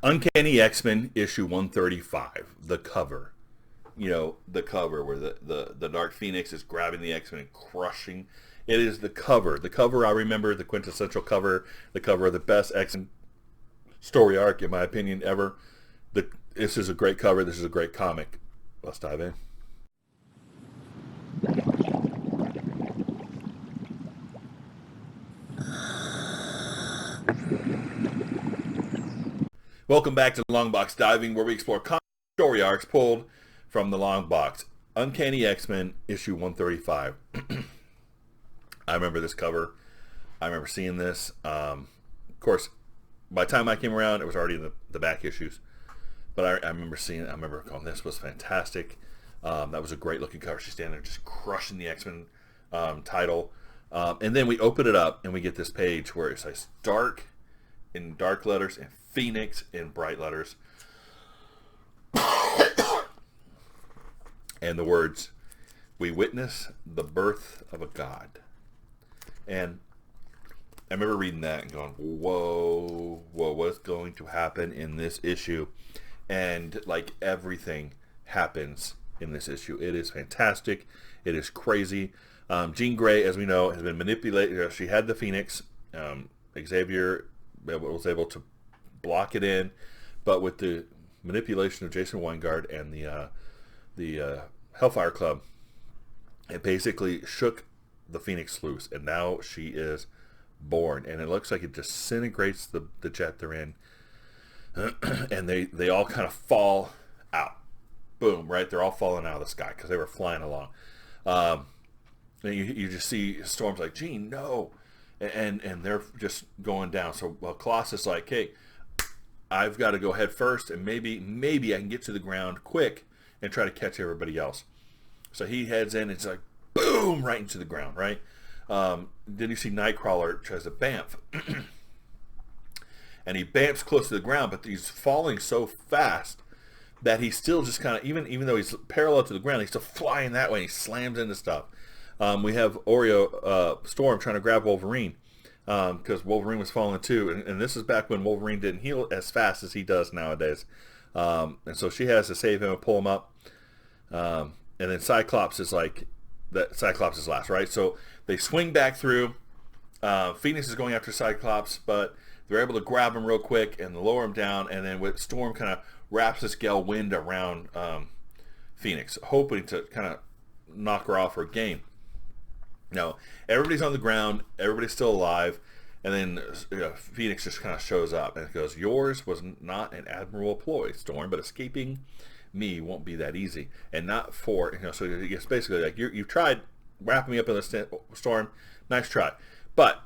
Uncanny X-Men issue 135, the cover. The cover where the Dark Phoenix is grabbing the X-Men and crushing. It is the cover. The cover I remember, the quintessential cover, the cover of the best X-Men story arc, in my opinion, ever. This is a great cover. This is a great comic. Let's dive in. Welcome back to Long Box Diving, where we explore comic story arcs pulled from the long box. Uncanny X-Men, issue 135. I remember this cover. I remember seeing this. Of course, by the time I came around, it was already in the back issues. But I remember seeing it. I remember going, this was fantastic. That was a great looking cover. She's standing there just crushing the X-Men title. And then we open it up and we get this page where it says Dark in dark letters and Phoenix in bright letters. And the words, "We witness the birth of a god." And I remember reading that and going, whoa, what's going to happen in this issue? And like everything happens in this issue. It is fantastic. It is crazy. Jean Grey, as we know, has been manipulated. She had the Phoenix. Xavier was able to block it in, but with the manipulation of Jason Weingard and the Hellfire Club, it basically shook the Phoenix loose, and now she is born, and it looks like it disintegrates the jet they're in, and they all kind of fall out. Boom, right? They're all falling out of the sky because they were flying along. And you just see Storm's like, Jean, no, and they're just going down. So Colossus is like, hey, I've got to go head first, and maybe I can get to the ground quick and try to catch everybody else. So he heads in, and it's like, boom, right into the ground, right? Then you see Nightcrawler tries to bamf. And he bamps close to the ground, but he's falling so fast that he's still just kind of, even though he's parallel to the ground, he's still flying that way, and he slams into stuff. We have Storm trying to grab Wolverine, because Wolverine was falling too, and this is back when Wolverine didn't heal as fast as he does nowadays. And so she has to save him and pull him up. And then Cyclops is like, Cyclops is last, right? So they swing back through. Phoenix is going after Cyclops, but they're able to grab him real quick and lower him down, and then with Storm kind of wraps this gale wind around Phoenix, hoping to kind of knock her off her game. Now, everybody's on the ground, everybody's still alive, and then Phoenix just kind of shows up, and it goes, yours was not an admirable ploy, Storm, but escaping me won't be that easy. And not for, so it's basically like, you've tried wrapping me up in the storm, nice try. But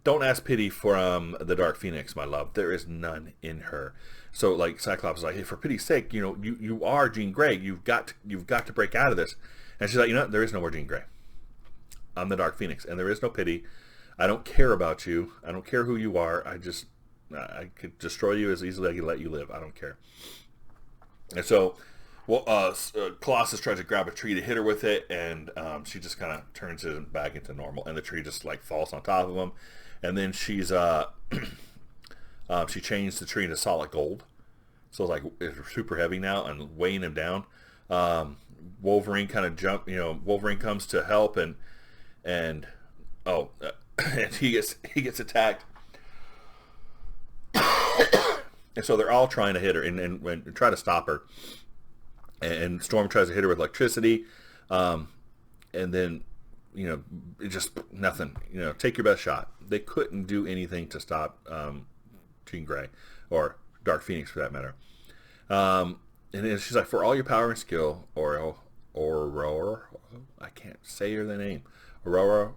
don't ask pity from the Dark Phoenix, my love. There is none in her. So like Cyclops is like, hey, for pity's sake, you are Jean Grey. You've got to break out of this. And she's like, there is no more Jean Grey. I'm the Dark Phoenix, and there is no pity. I don't care about you. I don't care who you are. I could destroy you as easily as I can let you live. I don't care. And so, Colossus tries to grab a tree to hit her with it, and she just kind of turns it back into normal, and the tree just like falls on top of him. And then she's she changed the tree into solid gold, so it's super heavy now and weighing him down. Wolverine kind of Wolverine comes to help, and and he gets attacked. And so they're all trying to hit her and try to stop her. And Storm tries to hit her with electricity. And then, it just nothing. Take your best shot. They couldn't do anything to stop Jean Grey, or Dark Phoenix for that matter. And then she's like, for all your power and skill, Aurora, I can't say her name. Aurora,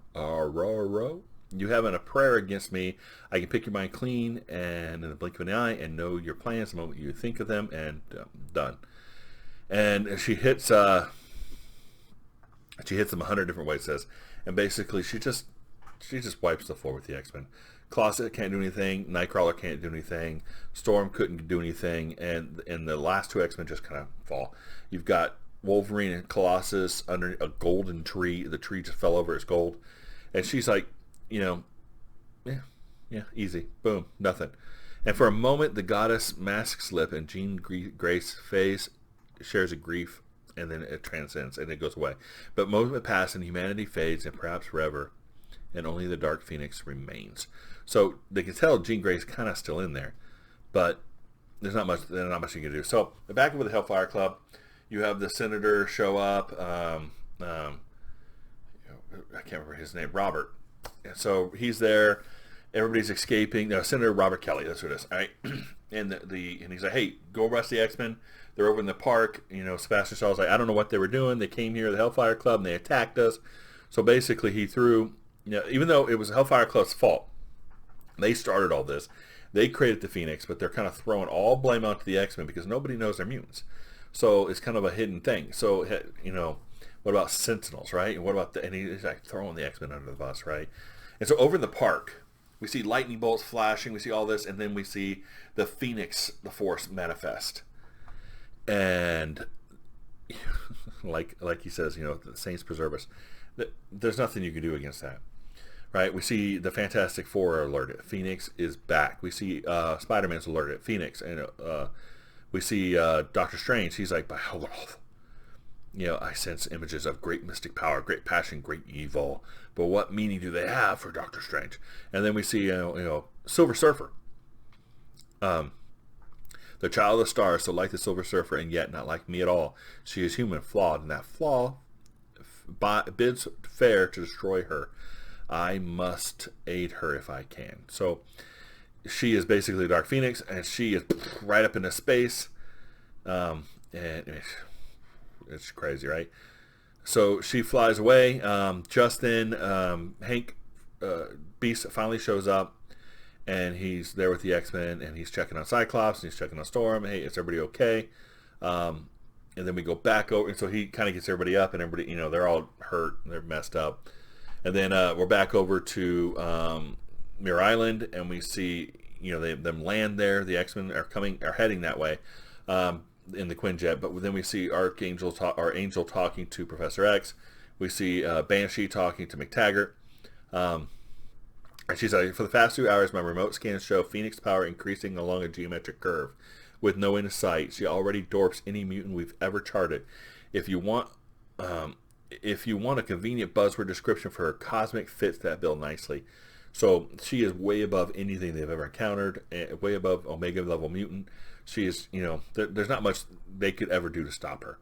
you having a prayer against me. I can pick your mind clean and in the blink of an eye and know your plans the moment you think of them, and done. And she hits him 100 different ways, it says, and basically she just wipes the floor with the X-Men. Colossus can't do anything. Nightcrawler can't do anything. Storm couldn't do anything, and the last two X-Men just kind of fall. You've got Wolverine and Colossus under a golden tree. The tree just fell over. It's gold, and she's like, yeah, easy, boom, nothing. And for a moment, the goddess mask slip and Jean Grey's face shares a grief, and then it transcends and it goes away. But moment passes and humanity fades, and perhaps forever, and only the Dark Phoenix remains. So they can tell Jean Grey's kind of still in there, but there's not much you can do. So back with the Hellfire Club, you have the senator show up. I can't remember his name, Robert. And so he's there. Everybody's escaping. No, Senator Robert Kelly. That's what it is. All right. And and he's like, hey, go arrest the X-Men. They're over in the park. Sebastian Shaw's like, I don't know what they were doing. They came here, the Hellfire Club, and they attacked us. So basically, he threw. Even though it was the Hellfire Club's fault, they started all this. They created the Phoenix, but they're kind of throwing all blame onto the X-Men because nobody knows they're mutants. So it's kind of a hidden thing. So what about Sentinels, right? And what about and he's like throwing the X-Men under the bus, right? And so over in the park, we see lightning bolts flashing, we see all this, and then we see the Phoenix, the Force, manifest. And like he says, the Saints preserve us. There's nothing you can do against that, right? We see the Fantastic Four are alerted. Phoenix is back. We see Spider-Man's alerted. Phoenix, and we see Doctor Strange. He's like, I sense images of great mystic power, great passion, great evil. But what meaning do they have for Doctor Strange? And then we see, Silver Surfer. The child of the stars, so like the Silver Surfer, and yet not like me at all. She is human, flawed, and that flaw bids fair to destroy her. I must aid her if I can. So she is basically Dark Phoenix, and she is right up into space. And it's crazy, right? So she flies away. Just then, Hank Beast finally shows up, and he's there with the X-Men, and he's checking on Cyclops, and he's checking on Storm. Hey, is everybody okay? And then we go back over, and so he kind of gets everybody up, and everybody, they're all hurt, they're messed up. And then we're back over to Muir Island, and we see, them land there. The X-Men are heading that way. In the Quinjet, but then we see Angel talking to Professor X. We see Banshee talking to McTaggart. And she's like, for the past 2 hours, my remote scans show Phoenix power increasing along a geometric curve with no end in sight. She already dwarfs any mutant we've ever charted. If you want a convenient buzzword description for her, cosmic fits that bill nicely. So she is way above anything they've ever encountered, way above Omega level mutant. She is, there's not much they could ever do to stop her.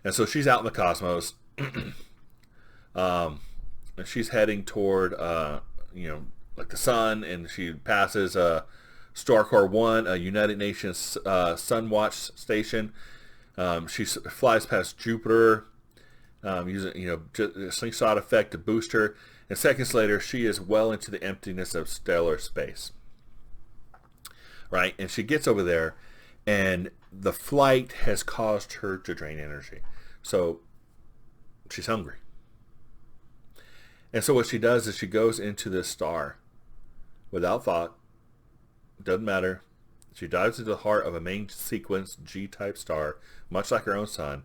And so she's out in the cosmos. And she's heading toward, like the sun, and she passes Starcore 1, a United Nations Sunwatch station. She flies past Jupiter, using, a slingshot effect to boost her. And seconds later, she is well into the emptiness of stellar space. Right? And she gets over there, and the flight has caused her to drain energy. So she's hungry. And so what she does is she goes into this star without thought. Doesn't matter. She dives into the heart of a main sequence G-type star, much like her own sun.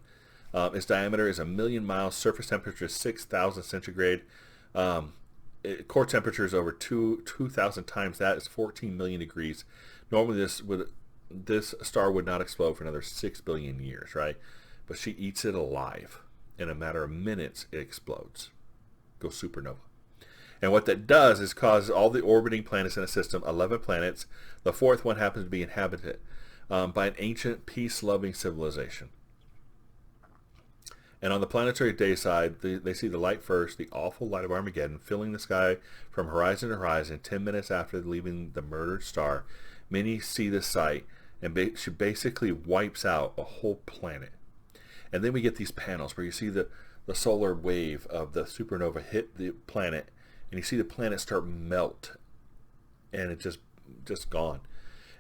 Its diameter is 1,000,000 miles. Surface temperature is 6,000 centigrade. Core temperature is over 2,000 times that. Is 14 million degrees. Normally this star would not explode for another 6 billion years, right? But she eats it alive. In a matter of minutes, it explodes. Goes supernova. And what that does is cause all the orbiting planets in the system, 11 planets. The fourth one happens to be inhabited by an ancient, peace-loving civilization. And on the planetary day side, they see the light first, the awful light of Armageddon, filling the sky from horizon to horizon. 10 minutes after leaving the murdered star, many see the sight, and she basically wipes out a whole planet. And then we get these panels where you see the solar wave of the supernova hit the planet, and you see the planet start melt, and it's just gone.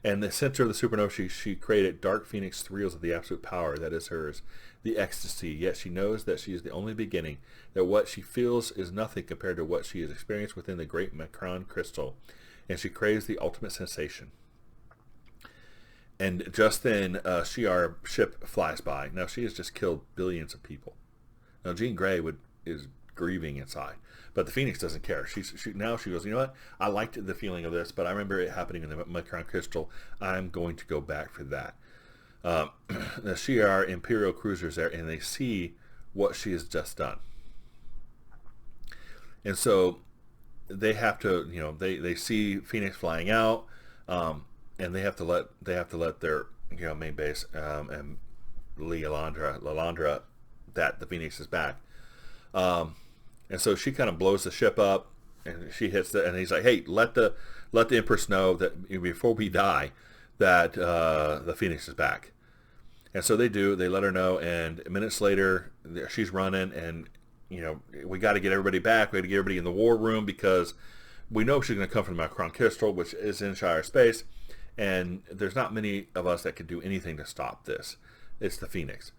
And the center of the supernova, she created Dark Phoenix thrills of the absolute power that is hers, the ecstasy. Yet she knows that she is the only beginning, that what she feels is nothing compared to what she has experienced within the great Macron crystal, and she craves the ultimate sensation. And just then, Shi'ar ship flies by. Now, she has just killed billions of people. Now, Jean Grey is grieving inside. But the Phoenix doesn't care. Now she goes, you know what? I liked the feeling of this, but I remember it happening in my Crown Crystal. I'm going to go back for that. The Shi'ar Imperial cruisers there, and they see what she has just done. And so they have to, they see Phoenix flying out, and they have to let their main base and Lalandra that the Phoenix is back. And so she kind of blows the ship up, and she hits and he's like, hey, let the Empress know that before we die that the Phoenix is back. And so they do. They let her know, and minutes later she's running, and we got to get everybody back. We got to get everybody in the war room because we know she's going to come from the Crown Crystal, which is in Shi'ar space, and there's not many of us that can do anything to stop this. It's the Phoenix.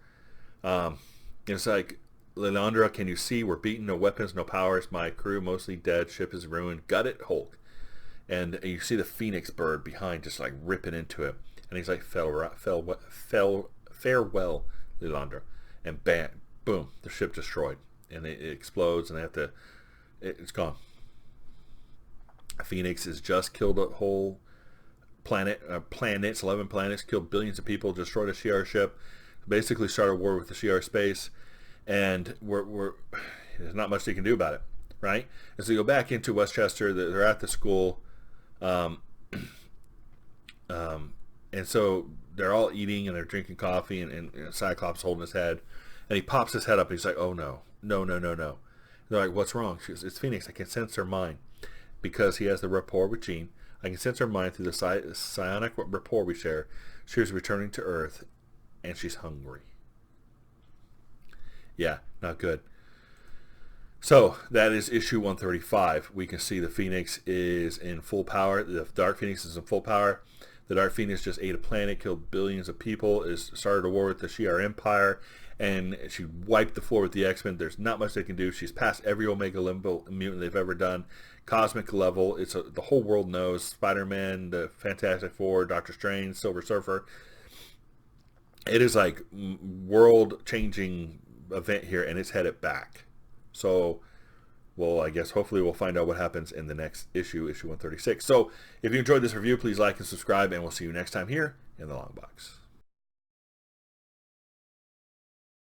It's like, Lilandra, can you see? We're beaten. No weapons, no powers. My crew mostly dead. Ship is ruined. Gut it, Hulk. And you see the Phoenix bird behind, just like ripping into it. And he's like, farewell, Lilandra. And bam, boom, the ship destroyed. And it explodes, and they have to. It's gone. Phoenix has just killed a whole planets, 11 planets, killed billions of people, destroyed a Shi'ar ship, basically started a war with the Shi'ar space, and there's not much they can do about it, right? And so you go back into Westchester, they're at the school, and so they're all eating and they're drinking coffee, and Cyclops holding his head, and he pops his head up, and he's like, oh no. They're like, what's wrong? She goes, it's Phoenix. I can sense her mind because he has the rapport with Jean. I can sense her mind through the psionic rapport we share. She is returning to Earth, and she's hungry. Yeah, not good. So that is issue 135. We can see the Phoenix is in full power. The Dark Phoenix is in full power. The Dark Phoenix just ate a planet, killed billions of people, started a war with the Shi'ar Empire, and she wiped the floor with the X-Men. There's not much they can do. She's passed every Omega mutant they've ever done. Cosmic level. The whole world knows. Spider-Man, the Fantastic Four, Doctor Strange, Silver Surfer. It is like world-changing event here, and it's headed back. So, well, I guess hopefully we'll find out what happens in the next issue 136. So, if you enjoyed this review, please like and subscribe, and we'll see you next time here in the Long Box.